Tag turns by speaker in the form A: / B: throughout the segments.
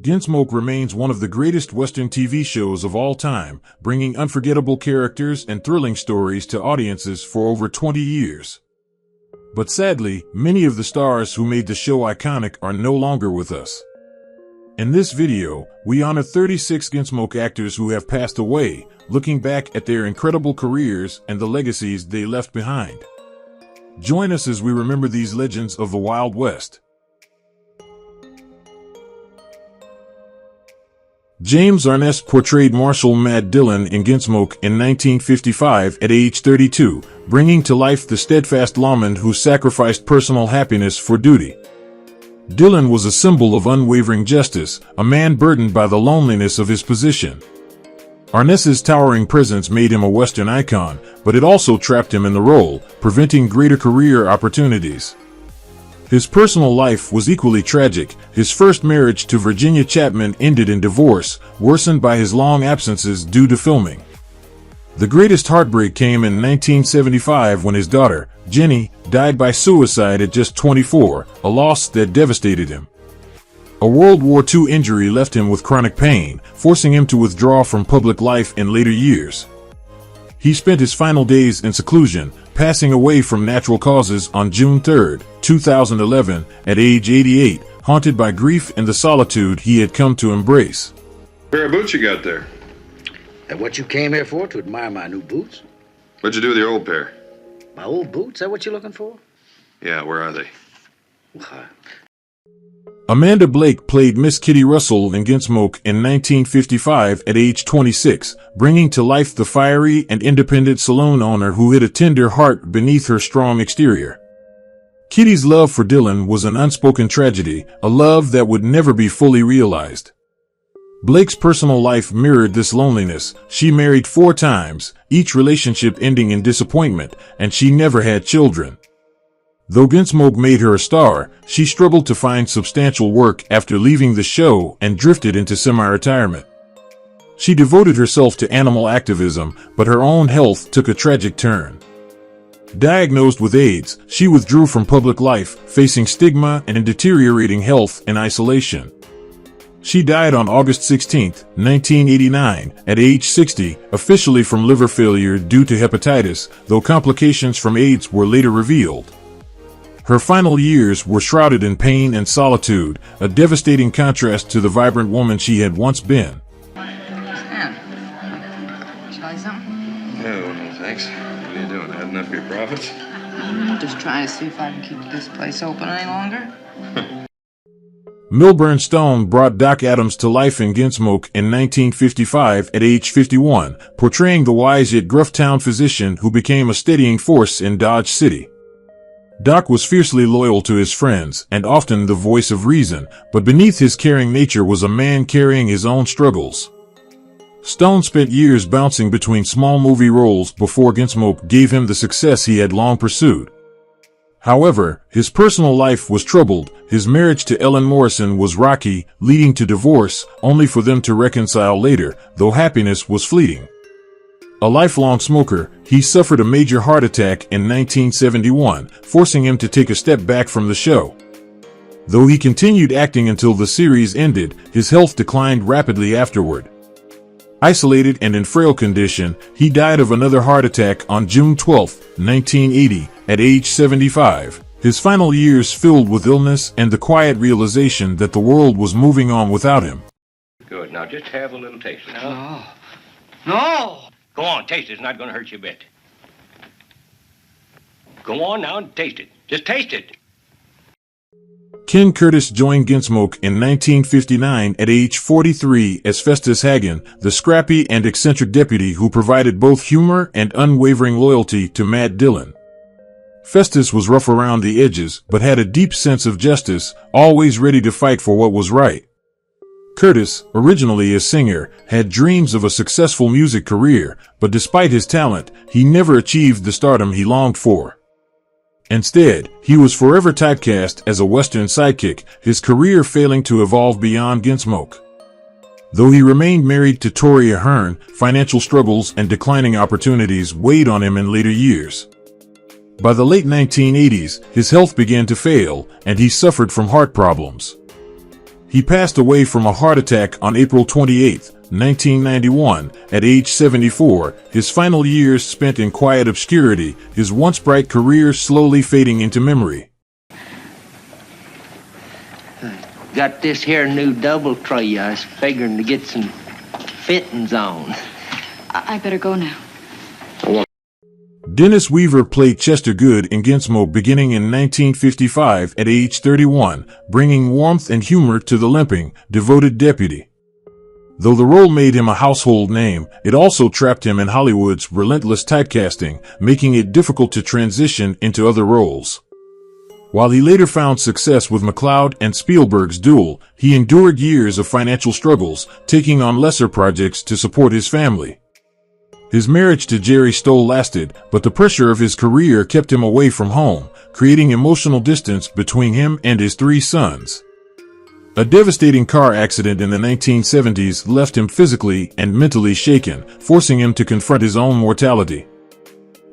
A: Gunsmoke remains one of the greatest Western TV shows of all time, bringing unforgettable characters and thrilling stories to audiences for over 20 years. But sadly, many of the stars who made the show iconic are no longer with us. In this video, we honor 36 Gunsmoke actors who have passed away, looking back at their incredible careers and the legacies they left behind. Join us as we remember these legends of the Wild West. James Arness portrayed Marshal Mad Dillon in Gunsmoke in 1955 at age 32, bringing to life the steadfast lawman who sacrificed personal happiness for duty. Dillon was a symbol of unwavering justice, a man burdened by the loneliness of his position. Arness's towering presence made him a Western icon, but it also trapped him in the role, preventing greater career opportunities. His personal life was equally tragic. His first marriage to Virginia Chapman ended in divorce, worsened by his long absences due to filming. The greatest heartbreak came in 1975 when his daughter, Jenny, died by suicide at just 24, a loss that devastated him. A World War II injury left him with chronic pain, forcing him to withdraw from public life in later years. He spent his final days in seclusion, passing away from natural causes on June 3, 2011, at age 88, haunted by grief and the solitude he had come to embrace.
B: Pair of boots you got there?
C: That what you came here for, to admire my new boots?
B: What'd you do with your old pair?
C: My old boots? That what you're looking for?
B: Yeah, where are they?
A: Amanda Blake played Miss Kitty Russell in Gunsmoke in 1955 at age 26, bringing to life the fiery and independent saloon owner who hid a tender heart beneath her strong exterior. Kitty's love for Dillon was an unspoken tragedy, a love that would never be fully realized. Blake's personal life mirrored this loneliness. She married 4 times, each relationship ending in disappointment, and she never had children. Though Gunsmoke made her a star, she struggled to find substantial work after leaving the show and drifted into semi-retirement. She devoted herself to animal activism, but her own health took a tragic turn. Diagnosed with AIDS, she withdrew from public life, facing stigma and deteriorating health in isolation. She died on August 16, 1989, at age 60, officially from liver failure due to hepatitis, though complications from AIDS were later revealed. Her final years were shrouded in pain and solitude, a devastating contrast to the vibrant woman she had once been.
D: Sam, would you like something?
B: No, thanks. What are you doing, adding up your profits?
D: Just trying to see if I can keep this place open any longer.
A: Milburn Stone brought Doc Adams to life in Gunsmoke in 1955 at age 51, portraying the wise yet gruff town physician who became a steadying force in Dodge City. Doc was fiercely loyal to his friends and often the voice of reason, but beneath his caring nature was a man carrying his own struggles. Stone spent years bouncing between small movie roles before Gunsmoke gave him the success he had long pursued. However, his personal life was troubled. His marriage to Ellen Morrison was rocky, leading to divorce, only for them to reconcile later, though happiness was fleeting. A lifelong smoker, he suffered a major heart attack in 1971, forcing him to take a step back from the show. Though he continued acting until the series ended, his health declined rapidly afterward. Isolated and in frail condition, he died of another heart attack on June 12, 1980, at age 75. His final years filled with illness and the quiet realization that the world was moving on without him.
E: Good. Now just have a little taste.
D: No. No!
E: Go on, taste it. It's not going to hurt you a bit. Go on now and taste it. Just taste it.
A: Ken Curtis joined Gunsmoke in 1959 at age 43 as Festus Hagen, the scrappy and eccentric deputy who provided both humor and unwavering loyalty to Mad Dillon. Festus was rough around the edges, but had a deep sense of justice, always ready to fight for what was right. Curtis, originally a singer, had dreams of a successful music career, but despite his talent, he never achieved the stardom he longed for. Instead, he was forever typecast as a Western sidekick, his career failing to evolve beyond Gunsmoke. Though he remained married to Toria Hearn, financial struggles and declining opportunities weighed on him in later years. By the late 1980s, his health began to fail, and he suffered from heart problems. He passed away from a heart attack on April 28, 1991, at age 74, his final years spent in quiet obscurity, his once bright career slowly fading into memory.
F: Got this here new double tray. I was figuring to get some fittings on.
G: I better go now.
A: Dennis Weaver played Chester Good in Gunsmoke beginning in 1955 at age 31, bringing warmth and humor to the limping, devoted deputy. Though the role made him a household name, it also trapped him in Hollywood's relentless typecasting, making it difficult to transition into other roles. While he later found success with McCloud and Spielberg's Duel, he endured years of financial struggles, taking on lesser projects to support his family. His marriage to Jerry Stoll lasted, but the pressure of his career kept him away from home, creating emotional distance between him and his 3 sons. A devastating car accident in the 1970s left him physically and mentally shaken, forcing him to confront his own mortality.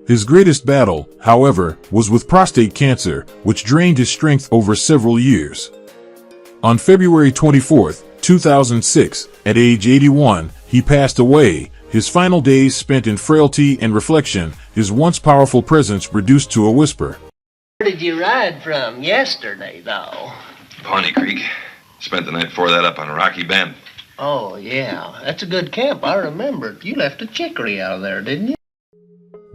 A: His greatest battle, however, was with prostate cancer, which drained his strength over several years. On February 24, 2006, at age 81, he passed away, his final days spent in frailty and reflection, his once powerful presence reduced to a whisper.
F: Where did you ride from yesterday, though?
B: Pawnee Creek. Spent the night before that up on Rocky Bend.
F: Oh, yeah. That's a good camp. I remember it. You left a chicory out of there, didn't you?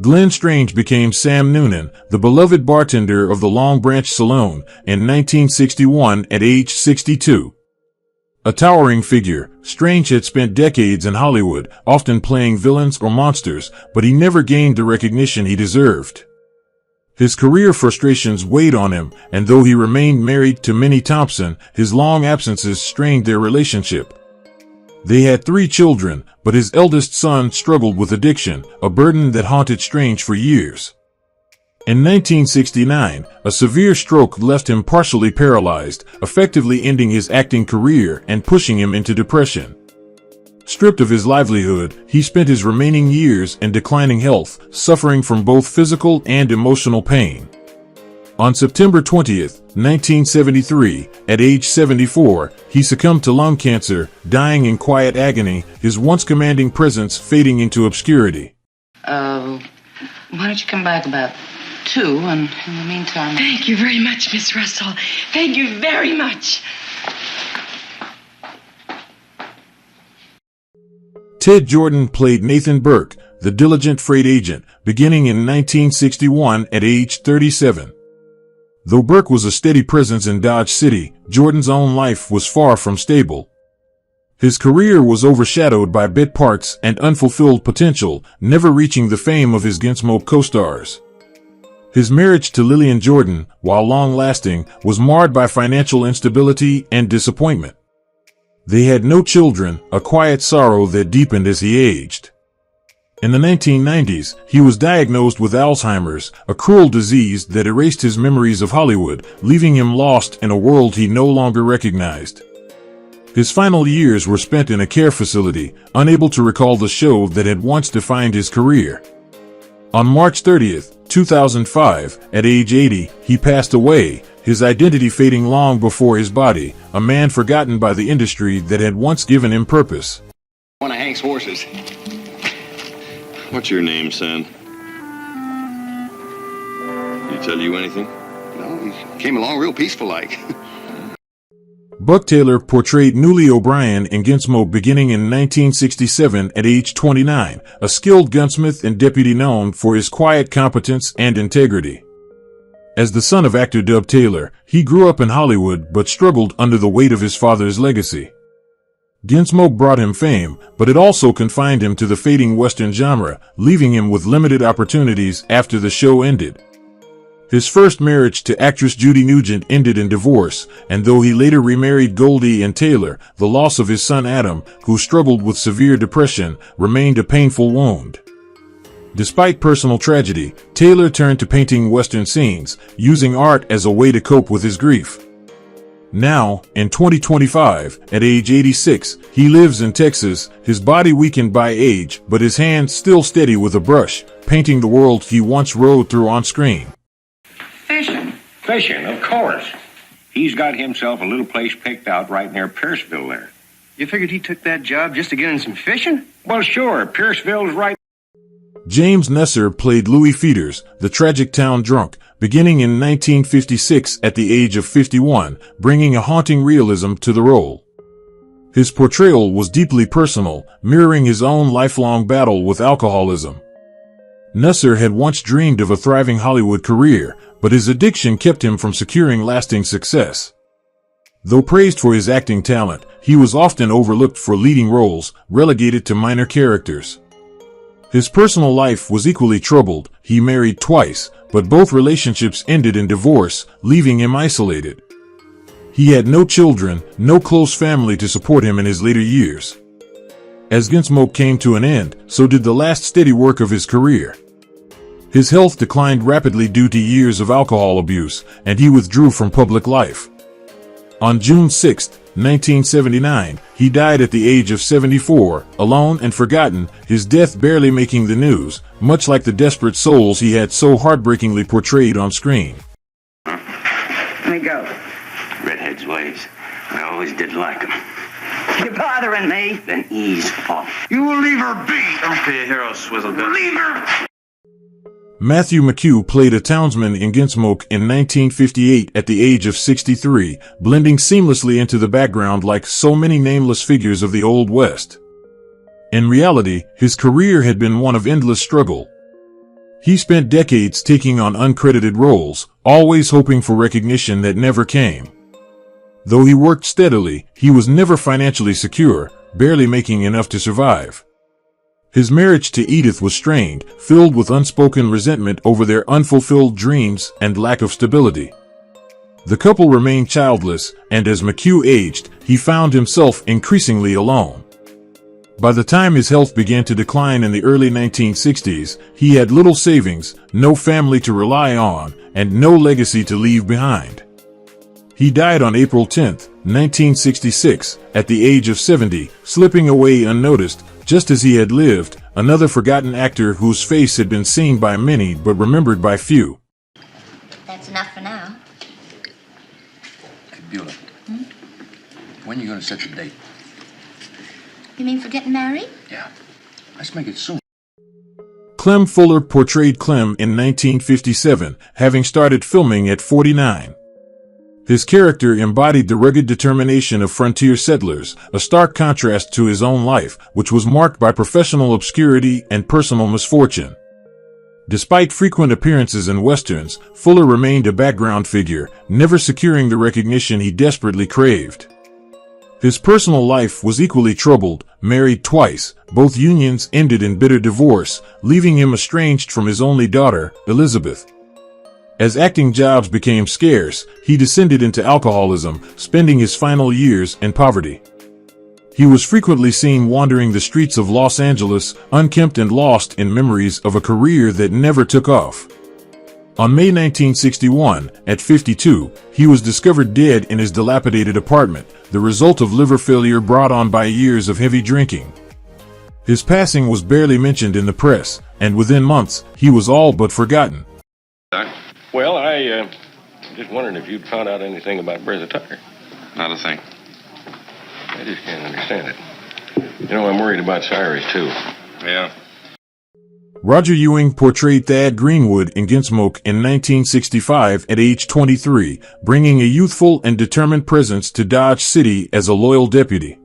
A: Glenn Strange became Sam Noonan, the beloved bartender of the Long Branch Saloon, in 1961 at age 62. A towering figure, Strange had spent decades in Hollywood, often playing villains or monsters, but he never gained the recognition he deserved. His career frustrations weighed on him, and though he remained married to Minnie Thompson, his long absences strained their relationship. They had 3 children, but his eldest son struggled with addiction, a burden that haunted Strange for years. In 1969, a severe stroke left him partially paralyzed, effectively ending his acting career and pushing him into depression. Stripped of his livelihood, he spent his remaining years in declining health, suffering from both physical and emotional pain. On September 20, 1973, at age 74, he succumbed to lung cancer, dying in quiet agony, his once commanding presence fading into obscurity.
D: Why don't you come back about 2, and in the meantime...
G: Thank you very much, Miss Russell. Thank you very much.
A: Ted Jordan played Nathan Burke, the diligent freight agent, beginning in 1961 at age 37. Though Burke was a steady presence in Dodge City, Jordan's own life was far from stable. His career was overshadowed by bit parts and unfulfilled potential, never reaching the fame of his Gunsmoke co-stars. His marriage to Lillian Jordan, while long-lasting, was marred by financial instability and disappointment. They had no children, a quiet sorrow that deepened as he aged. In the 1990s, he was diagnosed with Alzheimer's, a cruel disease that erased his memories of Hollywood, leaving him lost in a world he no longer recognized. His final years were spent in a care facility, unable to recall the show that had once defined his career. On March 30, 2005, at age 80, he passed away, his identity fading long before his body, a man forgotten by the industry that had once given him purpose.
H: One of Hank's horses.
B: What's your name, son? Did he tell you anything?
H: No, he came along real peaceful-like.
A: Buck Taylor portrayed Newly O'Brien in Gunsmoke beginning in 1967 at age 29, a skilled gunsmith and deputy known for his quiet competence and integrity. As the son of actor Dub Taylor, he grew up in Hollywood but struggled under the weight of his father's legacy. Gunsmoke brought him fame, but it also confined him to the fading Western genre, leaving him with limited opportunities after the show ended. His first marriage to actress Judy Nugent ended in divorce, and though he later remarried Goldie and Taylor, the loss of his son Adam, who struggled with severe depression, remained a painful wound. Despite personal tragedy, Taylor turned to painting Western scenes, using art as a way to cope with his grief. Now, in 2025, at age 86, he lives in Texas, his body weakened by age, but his hands still steady with a brush, painting the world he once rode through on screen.
E: Fishing, of course. He's got himself a little place picked out right near Pierceville there.
I: You figured he took that job just to get in some fishing?
E: Well, sure. Pierceville's right.
A: James Nusser played Louie Feeders, the tragic town drunk, beginning in 1956 at the age of 51, bringing a haunting realism to the role. His portrayal was deeply personal, mirroring his own lifelong battle with alcoholism. Nusser had once dreamed of a thriving Hollywood career, but his addiction kept him from securing lasting success. Though praised for his acting talent, he was often overlooked for leading roles, relegated to minor characters. His personal life was equally troubled. He married twice, but both relationships ended in divorce, leaving him isolated. He had no children, no close family to support him in his later years. As Gunsmoke came to an end, so did the last steady work of his career. His health declined rapidly due to years of alcohol abuse, and he withdrew from public life. On June 6, 1979, he died at the age of 74, alone and forgotten, his death barely making the news, much like the desperate souls he had so heartbreakingly portrayed on screen.
D: Let me go.
J: Redhead's ways. I always did like them.
D: You're bothering me.
J: Then ease off.
I: You will leave her be!
J: Don't be a hero, Swizzlegut.
I: Leave her!
A: Matthew McHugh played a townsman in Gunsmoke in 1958 at the age of 63, blending seamlessly into the background like so many nameless figures of the Old West. In reality, his career had been one of endless struggle. He spent decades taking on uncredited roles, always hoping for recognition that never came. Though he worked steadily, he was never financially secure, barely making enough to survive. His marriage to Edith was strained, filled with unspoken resentment over their unfulfilled dreams and lack of stability. The couple remained childless, and as McHugh aged, he found himself increasingly alone. By the time his health began to decline in the early 1960s, he had little savings, no family to rely on, and no legacy to leave behind. He died on April 10, 1966, at the age of 70, slipping away unnoticed, just as he had lived, another forgotten actor whose face had been seen by many but remembered by few.
K: That's enough for now.
C: Hey, Beulah. When are you going to set the date?
K: You mean for getting married?
C: Yeah. Let's make it soon.
A: Clem Fuller portrayed Clem in 1957, having started filming at 49. His character embodied the rugged determination of frontier settlers, a stark contrast to his own life, which was marked by professional obscurity and personal misfortune. Despite frequent appearances in westerns, Fuller remained a background figure, never securing the recognition he desperately craved. His personal life was equally troubled, married twice, both unions ended in bitter divorce, leaving him estranged from his only daughter, Elizabeth. As acting jobs became scarce, he descended into alcoholism, spending his final years in poverty. He was frequently seen wandering the streets of Los Angeles, unkempt and lost in memories of a career that never took off. On May 1961, at 52, he was discovered dead in his dilapidated apartment, the result of liver failure brought on by years of heavy drinking. His passing was barely mentioned in the press, and within months, he was all but forgotten.
E: Well, I just wondering if you'd found out anything about Bertha Tucker.
B: Not a thing.
E: I just can't understand it. You know, I'm worried about Cyrus, too.
B: Yeah.
A: Roger Ewing portrayed Thad Greenwood in Gunsmoke in 1965 at age 23, bringing a youthful and determined presence to Dodge City as a loyal deputy.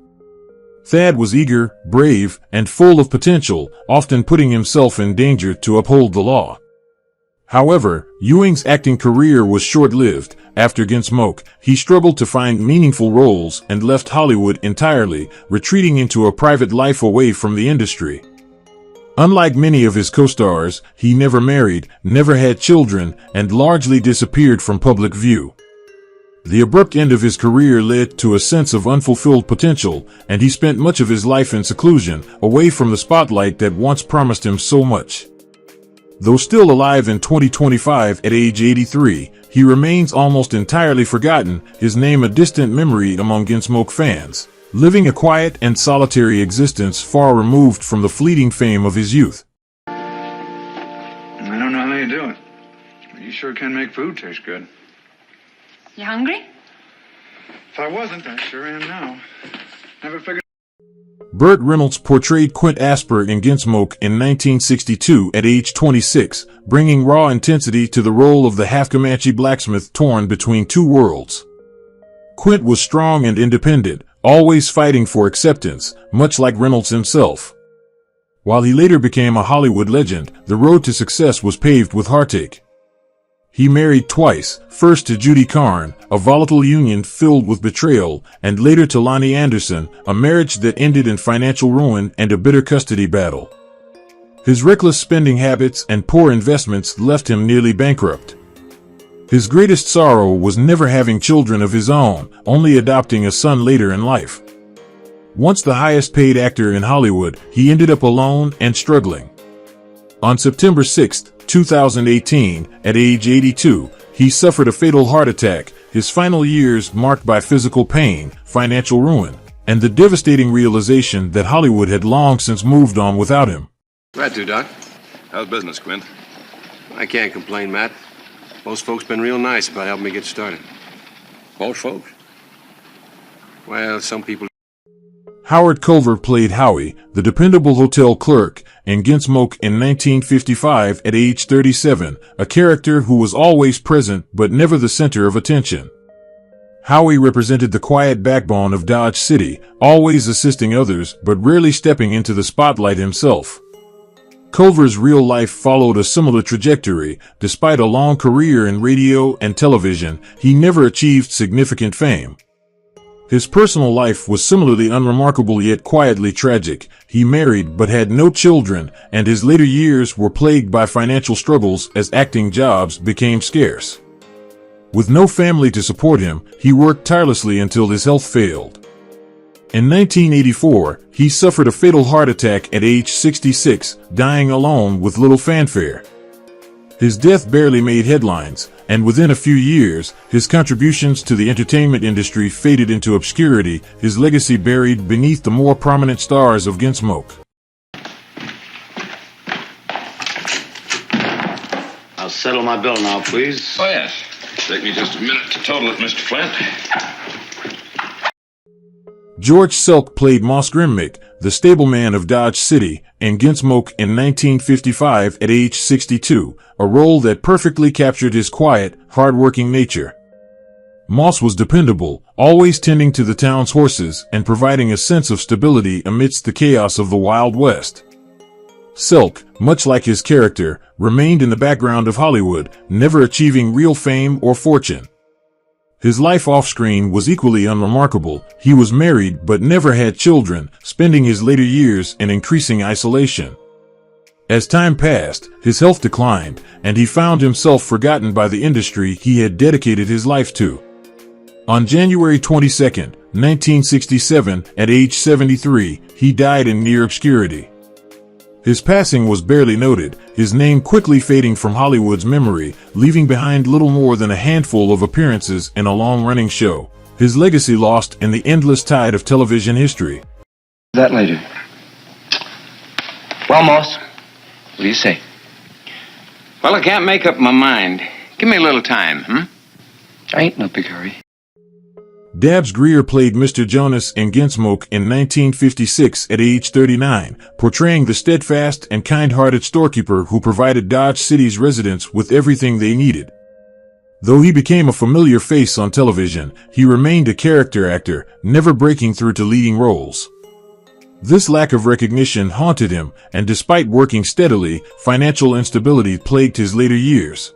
A: Thad was eager, brave, and full of potential, often putting himself in danger to uphold the law. However, Ewing's acting career was short-lived. After Gunsmoke, he struggled to find meaningful roles and left Hollywood entirely, retreating into a private life away from the industry. Unlike many of his co-stars, he never married, never had children, and largely disappeared from public view. The abrupt end of his career led to a sense of unfulfilled potential, and he spent much of his life in seclusion, away from the spotlight that once promised him so much. Though still alive in 2025 at age 83, he remains almost entirely forgotten, his name a distant memory among Gunsmoke fans, living a quiet and solitary existence far removed from the fleeting fame of his youth.
I: I don't know how you do it, but you sure can make food taste good.
G: You hungry?
L: If I wasn't, I sure am now. Never figured.
A: Burt Reynolds portrayed Quint Asper in Gunsmoke in 1962 at age 26, bringing raw intensity to the role of the half-Comanche blacksmith torn between two worlds. Quint was strong and independent, always fighting for acceptance, much like Reynolds himself. While he later became a Hollywood legend, the road to success was paved with heartache. He married twice, first to Judy Carn, a volatile union filled with betrayal, and later to Lonnie Anderson, a marriage that ended in financial ruin and a bitter custody battle. His reckless spending habits and poor investments left him nearly bankrupt. His greatest sorrow was never having children of his own, only adopting a son later in life. Once the highest-paid actor in Hollywood, he ended up alone and struggling. On September 6, 2018, at age 82, he suffered a fatal heart attack, his final years marked by physical pain, financial ruin, and the devastating realization that Hollywood had long since moved on without him.
B: Glad to, Doc. How's business, Quint?
E: I can't complain, Matt. Most folks been real nice about helping me get started.
B: Most folks?
E: Well, some people...
A: Howard Culver played Howie, the dependable hotel clerk, in Gunsmoke in 1955 at age 37, a character who was always present but never the center of attention. Howie represented the quiet backbone of Dodge City, always assisting others but rarely stepping into the spotlight himself. Culver's real life followed a similar trajectory. Despite a long career in radio and television, he never achieved significant fame. His personal life was similarly unremarkable yet quietly tragic. He married but had no children, and his later years were plagued by financial struggles as acting jobs became scarce. With no family to support him, he worked tirelessly until his health failed. In 1984, he suffered a fatal heart attack at age 66, dying alone with little fanfare. His death barely made headlines, and within a few years, his contributions to the entertainment industry faded into obscurity, his legacy buried beneath the more prominent stars of Gunsmoke.
J: I'll settle my bill now, please.
B: Oh, yes. Take me just a minute to total it, Mr. Flint.
A: George Selk played Moss Grimmick, the stableman of Dodge City, in Gunsmoke in 1955 at age 62, a role that perfectly captured his quiet, hard-working nature. Moss was dependable, always tending to the town's horses and providing a sense of stability amidst the chaos of the Wild West. Selk, much like his character, remained in the background of Hollywood, never achieving real fame or fortune. His life off-screen was equally unremarkable. He was married but never had children, spending his later years in increasing isolation. As time passed, his health declined, and he found himself forgotten by the industry he had dedicated his life to. On January 22, 1967, at age 73, he died in near obscurity. His passing was barely noted, his name quickly fading from Hollywood's memory, leaving behind little more than a handful of appearances in a long-running show, his legacy lost in the endless tide of television history.
I: That later. Well, Moss, what do you say?
F: Well, I can't make up my mind. Give me a little time,
I: I ain't no big hurry.
A: Dabbs Greer played Mr. Jonas in Gunsmoke in 1956 at age 39, portraying the steadfast and kind-hearted storekeeper who provided Dodge City's residents with everything they needed. Though he became a familiar face on television, he remained a character actor, never breaking through to leading roles. This lack of recognition haunted him, and despite working steadily, financial instability plagued his later years.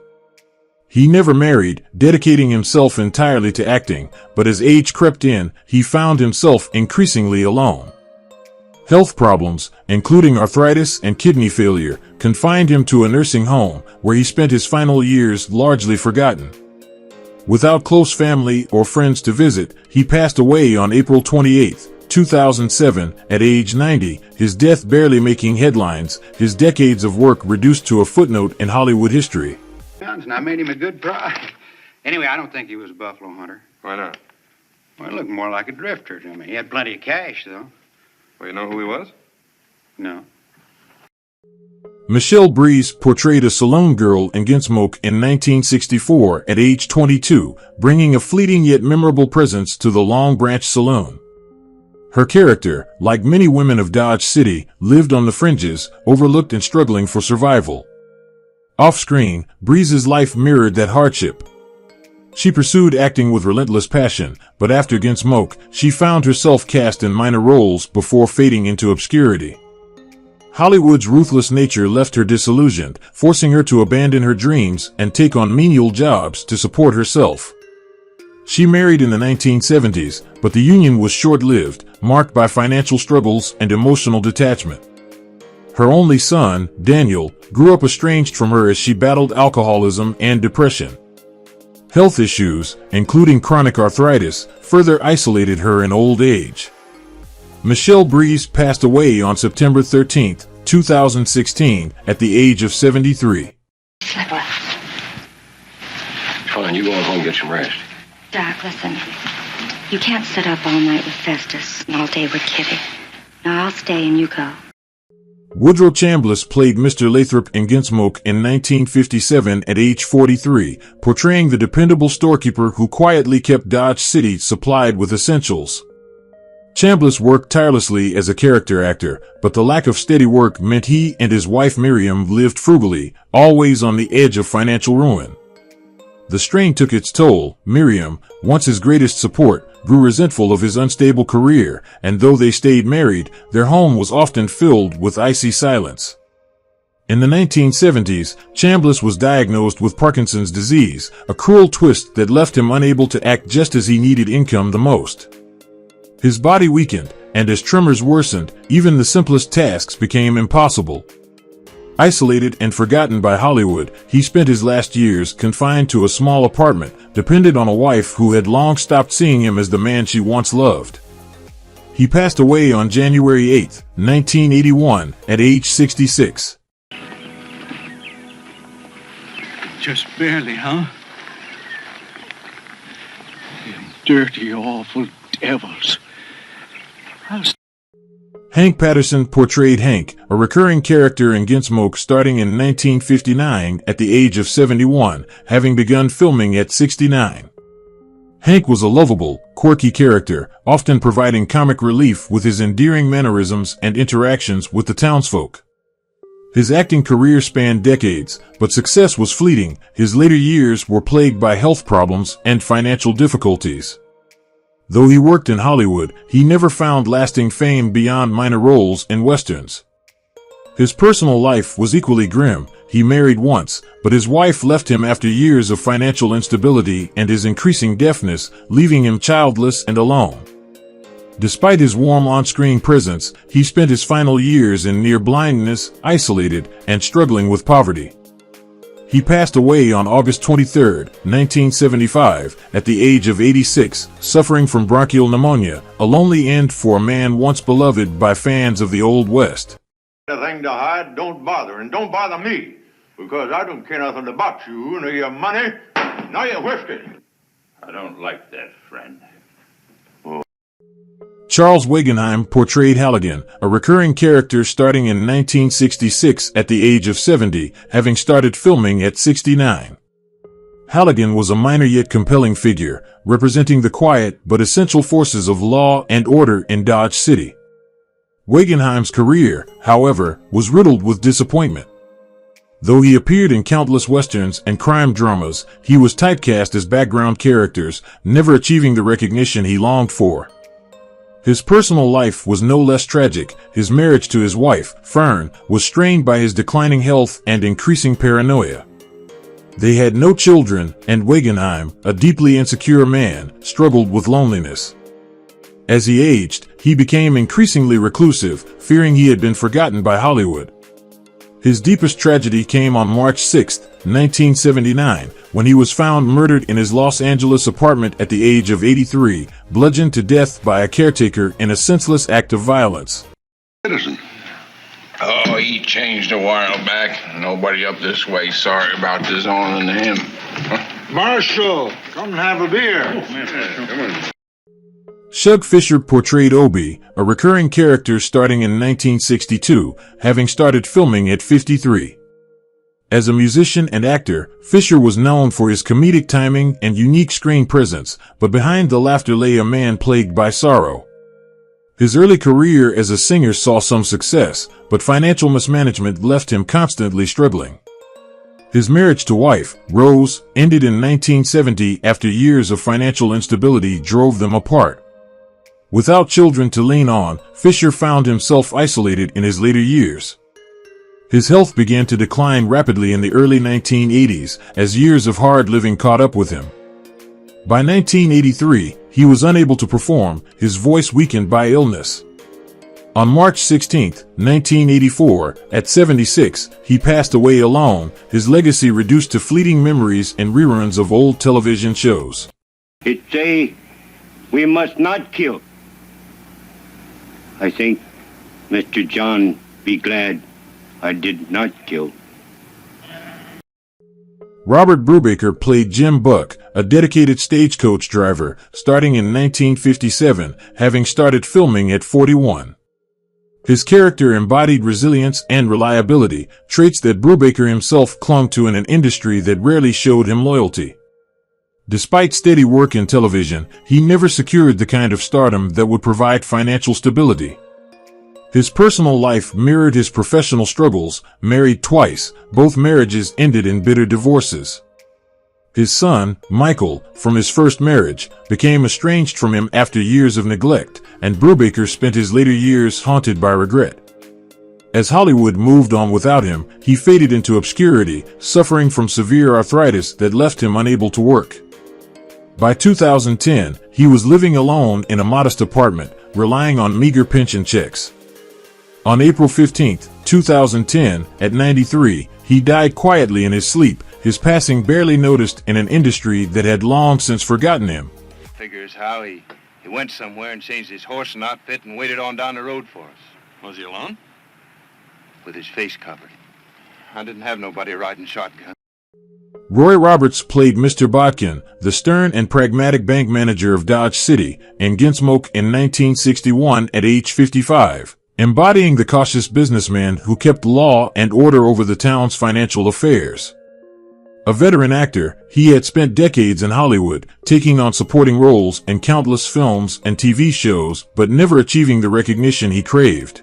A: He never married, dedicating himself entirely to acting, but as age crept in, he found himself increasingly alone. Health problems, including arthritis and kidney failure, confined him to a nursing home, where he spent his final years largely forgotten. Without close family or friends to visit, he passed away on April 28, 2007, at age 90, his death barely making headlines, his decades of work reduced to a footnote in Hollywood history.
C: And I made him a good prize. Anyway, I don't think he was a buffalo hunter.
B: Why not?
C: Well, he looked more like a drifter to me. He had plenty of cash, though.
B: Well, you know who he was?
C: No.
A: Michelle Breeze portrayed a saloon girl in Gunsmoke in 1964 at age 22, bringing a fleeting yet memorable presence to the Long Branch Saloon. Her character, like many women of Dodge City, lived on the fringes, overlooked and struggling for survival. Off-screen, Breeze's life mirrored that hardship. She pursued acting with relentless passion, but after Gunsmoke, she found herself cast in minor roles before fading into obscurity. Hollywood's ruthless nature left her disillusioned, forcing her to abandon her dreams and take on menial jobs to support herself. She married in the 1970s, but the union was short-lived, marked by financial struggles and emotional detachment. Her only son, Daniel, grew up estranged from her as she battled alcoholism and depression. Health issues, including chronic arthritis, further isolated her in old age. Michelle Breeze passed away on September 13, 2016, at the age of 73.
E: Fine, you go on home and get some rest.
G: Doc, listen. You can't sit up all night with Festus and all day with Kitty. Now I'll stay and you go.
A: Woodrow Chambliss played Mr. Lathrop in Gunsmoke in 1957 at age 43, portraying the dependable storekeeper who quietly kept Dodge City supplied with essentials. Chambliss worked tirelessly as a character actor, but the lack of steady work meant he and his wife Miriam lived frugally, always on the edge of financial ruin. The strain took its toll. Miriam, once his greatest support, grew resentful of his unstable career, and though they stayed married, their home was often filled with icy silence. In the 1970s, Chambliss was diagnosed with Parkinson's disease, a cruel twist that left him unable to act just as he needed income the most. His body weakened, and as tremors worsened, even the simplest tasks became impossible. Isolated and forgotten by Hollywood, he spent his last years confined to a small apartment, dependent on a wife who had long stopped seeing him as the man she once loved. He passed away on January 8, 1981, at age 66.
L: Just barely, huh? Them dirty, awful devils.
A: Hank Patterson portrayed Hank, a recurring character in Gunsmoke starting in 1959 at the age of 71, having begun filming at 69. Hank was a lovable, quirky character, often providing comic relief with his endearing mannerisms and interactions with the townsfolk. His acting career spanned decades, but success was fleeting. His later years were plagued by health problems and financial difficulties. Though he worked in Hollywood, he never found lasting fame beyond minor roles in westerns. His personal life was equally grim. He married once, but his wife left him after years of financial instability and his increasing deafness, leaving him childless and alone. Despite his warm on-screen presence, he spent his final years in near blindness, isolated, and struggling with poverty. He passed away on August 23, 1975, at the age of 86, suffering from bronchial pneumonia, a lonely end for a man once beloved by fans of the Old West.
M: The thing to hide, don't bother, and don't bother me, because I don't care nothing about you, nor your money, nor your whiskey. I don't like that, friend.
A: Charles Wagenheim portrayed Halligan, a recurring character starting in 1966 at the age of 70, having started filming at 69. Halligan was a minor yet compelling figure, representing the quiet but essential forces of law and order in Dodge City. Wagenheim's career, however, was riddled with disappointment. Though he appeared in countless westerns and crime dramas, he was typecast as background characters, never achieving the recognition he longed for. His personal life was no less tragic. His marriage to his wife, Fern, was strained by his declining health and increasing paranoia. They had no children, and Wagenheim, a deeply insecure man, struggled with loneliness. As he aged, he became increasingly reclusive, fearing he had been forgotten by Hollywood. His deepest tragedy came on March 6, 1979, when he was found murdered in his Los Angeles apartment at the age of 83, bludgeoned to death by a caretaker in a senseless act of violence.
H: Citizen.
N: Oh, he changed a while back. Nobody up this way sorry about this on than him.
M: Marshal, come and have a beer. Come on.
A: Shug Fisher portrayed Obie, a recurring character starting in 1962, having started filming at 53. As a musician and actor, Fisher was known for his comedic timing and unique screen presence, but behind the laughter lay a man plagued by sorrow. His early career as a singer saw some success, but financial mismanagement left him constantly struggling. His marriage to wife, Rose, ended in 1970 after years of financial instability drove them apart. Without children to lean on, Fisher found himself isolated in his later years. His health began to decline rapidly in the early 1980s as years of hard living caught up with him. By 1983, he was unable to perform, his voice weakened by illness. On March 16, 1984, at 76, he passed away alone, his legacy reduced to fleeting memories and reruns of old television shows.
J: It say we must not kill. I think Mr. John be glad I did not kill.
A: Robert Brubaker played Jim Buck, a dedicated stagecoach driver, starting in 1957, having started filming at 41. His character embodied resilience and reliability, traits that Brubaker himself clung to in an industry that rarely showed him loyalty. Despite steady work in television, he never secured the kind of stardom that would provide financial stability. His personal life mirrored his professional struggles, married twice, both marriages ended in bitter divorces. His son, Michael, from his first marriage, became estranged from him after years of neglect, and Brubaker spent his later years haunted by regret. As Hollywood moved on without him, he faded into obscurity, suffering from severe arthritis that left him unable to work. By 2010, he was living alone in a modest apartment, relying on meager pension checks. On April 15, 2010, at 93, he died quietly in his sleep, his passing barely noticed in an industry that had long since forgotten him.
C: Figures how he went somewhere and changed his horse and outfit and waited on down the road for us.
M: Was he alone?
C: With his face covered. I didn't have nobody riding shotgun.
A: Roy Roberts played Mr. Bodkin, the stern and pragmatic bank manager of Dodge City, in Gunsmoke in 1961 at age 55. Embodying the cautious businessman who kept law and order over the town's financial affairs. A veteran actor, he had spent decades in Hollywood, taking on supporting roles in countless films and TV shows, but never achieving the recognition he craved.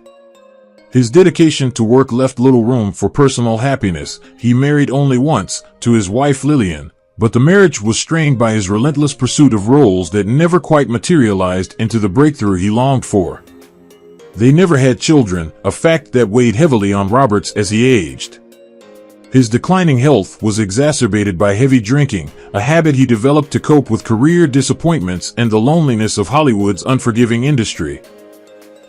A: His dedication to work left little room for personal happiness. He married only once, to his wife Lillian, but the marriage was strained by his relentless pursuit of roles that never quite materialized into the breakthrough he longed for. They never had children, a fact that weighed heavily on Roberts as he aged. His declining health was exacerbated by heavy drinking, a habit he developed to cope with career disappointments and the loneliness of Hollywood's unforgiving industry.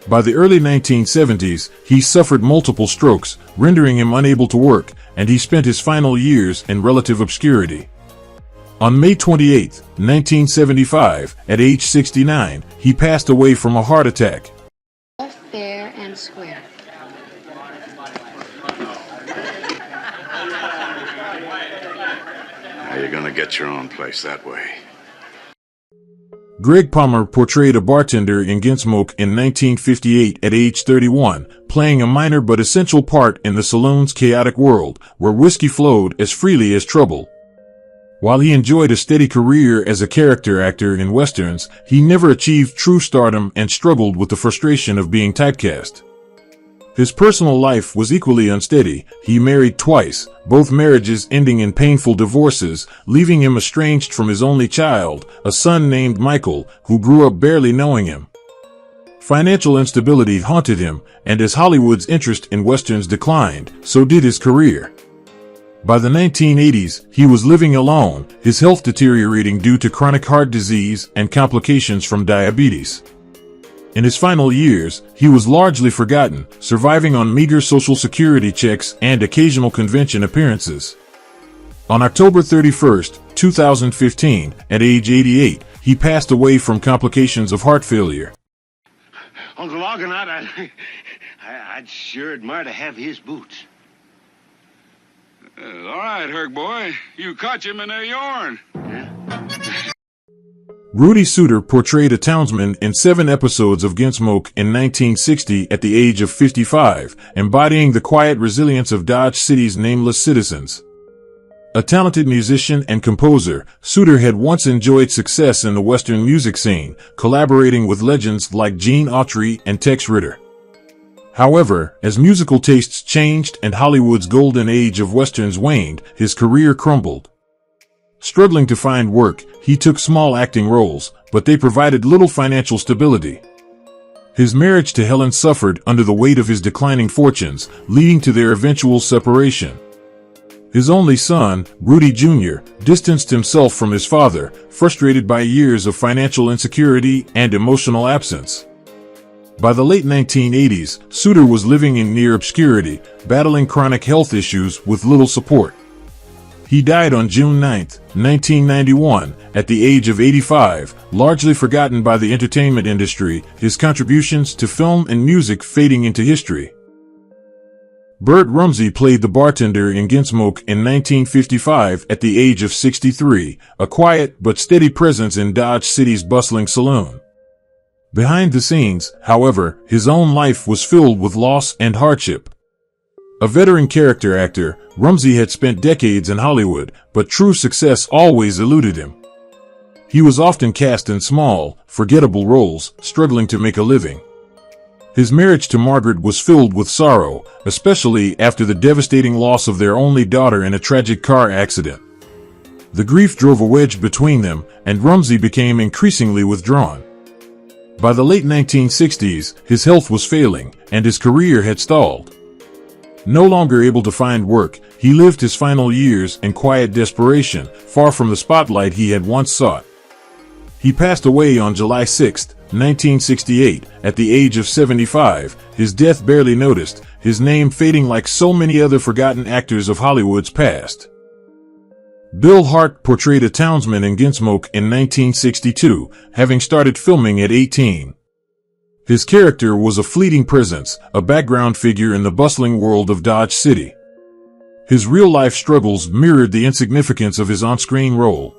A: By the early 1970s, he suffered multiple strokes, rendering him unable to work, and he spent his final years in relative obscurity. On May 28, 1975, at age 69, he passed away from a heart attack.
K: Fair and square.
H: Now you're gonna get your own place that way.
A: Gregg portrayed a bartender in Gunsmoke in 1958 at age 31, playing a minor but essential part in the saloon's chaotic world, where whiskey flowed as freely as trouble. While he enjoyed a steady career as a character actor in westerns, he never achieved true stardom and struggled with the frustration of being typecast. His personal life was equally unsteady. He married twice, both marriages ending in painful divorces, leaving him estranged from his only child, a son named Michael, who grew up barely knowing him. Financial instability haunted him, and as Hollywood's interest in westerns declined, so did his career. By the 1980s, he was living alone, his health deteriorating due to chronic heart disease and complications from diabetes. In his final years, he was largely forgotten, surviving on meager Social Security checks and occasional convention appearances. On October 31, 2015, at age 88, he passed away from complications of heart failure.
J: Uncle Argonaut, I'd sure admire to have his boots.
M: All right, Herc boy. You caught him in their yarn.
A: Rudy Suter portrayed a townsman in 7 episodes of Gunsmoke in 1960 at the age of 55, embodying the quiet resilience of Dodge City's nameless citizens. A talented musician and composer, Suter had once enjoyed success in the Western music scene, collaborating with legends like Gene Autry and Tex Ritter. However, as musical tastes changed and Hollywood's golden age of Westerns waned, his career crumbled. Struggling to find work, he took small acting roles, but they provided little financial stability. His marriage to Helen suffered under the weight of his declining fortunes, leading to their eventual separation. His only son, Rudy Jr., distanced himself from his father, frustrated by years of financial insecurity and emotional absence. By the late 1980s, Suter was living in near obscurity, battling chronic health issues with little support. He died on June 9, 1991, at the age of 85, largely forgotten by the entertainment industry, his contributions to film and music fading into history. Burt Rumsey played the bartender in Gunsmoke in 1955 at the age of 63, a quiet but steady presence in Dodge City's bustling saloon. Behind the scenes, however, his own life was filled with loss and hardship. A veteran character actor, Rumsey had spent decades in Hollywood, but true success always eluded him. He was often cast in small, forgettable roles, struggling to make a living. His marriage to Margaret was filled with sorrow, especially after the devastating loss of their only daughter in a tragic car accident. The grief drove a wedge between them, and Rumsey became increasingly withdrawn. By the late 1960s, his health was failing, and his career had stalled. No longer able to find work, he lived his final years in quiet desperation, far from the spotlight he had once sought. He passed away on July 6, 1968, at the age of 75, his death barely noticed, his name fading like so many other forgotten actors of Hollywood's past. Bill Hart portrayed a townsman in Gunsmoke in 1962, having started filming at 18. His character was a fleeting presence, a background figure in the bustling world of Dodge City. His real-life struggles mirrored the insignificance of his on-screen role.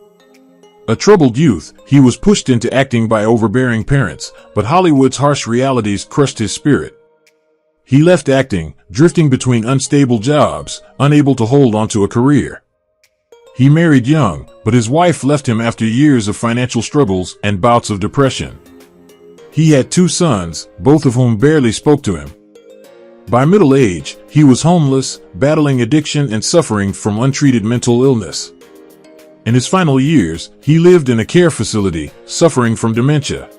A: A troubled youth, he was pushed into acting by overbearing parents, but Hollywood's harsh realities crushed his spirit. He left acting, drifting between unstable jobs, unable to hold onto a career. He married young, but his wife left him after years of financial struggles and bouts of depression. He had 2 sons, both of whom barely spoke to him. By middle age, he was homeless, battling addiction and suffering from untreated mental illness. In his final years, he lived in a care facility, suffering from dementia.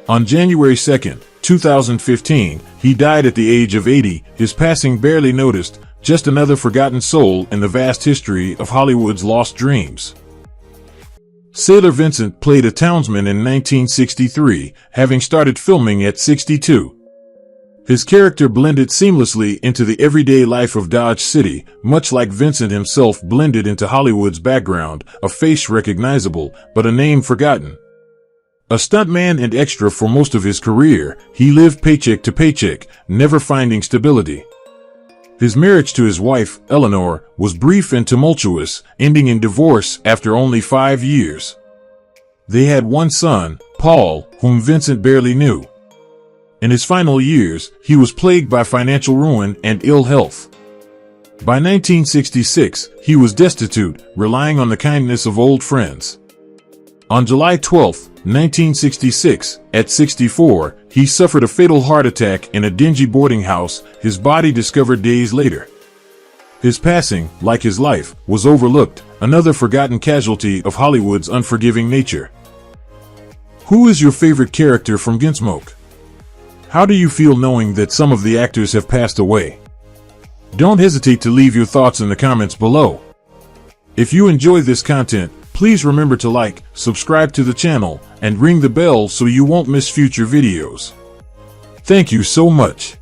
A: On January 2, 2015, he died at the age of 80, his passing barely noticed, just another forgotten soul in the vast history of Hollywood's lost dreams. Sailor Vincent played a townsman in 1963, having started filming at 62. His character blended seamlessly into the everyday life of Dodge City, much like Vincent himself blended into Hollywood's background, a face recognizable, but a name forgotten. A stuntman and extra for most of his career, he lived paycheck to paycheck, never finding stability. His marriage to his wife, Eleanor, was brief and tumultuous, ending in divorce after only 5 years. They had 1 son, Paul, whom Vincent barely knew. In his final years, he was plagued by financial ruin and ill health. By 1966, he was destitute, relying on the kindness of old friends. On July 12, 1966, at 64, he suffered a fatal heart attack in a dingy boarding house, his body discovered days later. His passing, like his life, was overlooked, another forgotten casualty of Hollywood's unforgiving nature. Who is your favorite character from Gunsmoke? How do you feel knowing that some of the actors have passed away? Don't hesitate to leave your thoughts in the comments below. If you enjoy this content, please remember to like, subscribe to the channel, and ring the bell so you won't miss future videos. Thank you so much.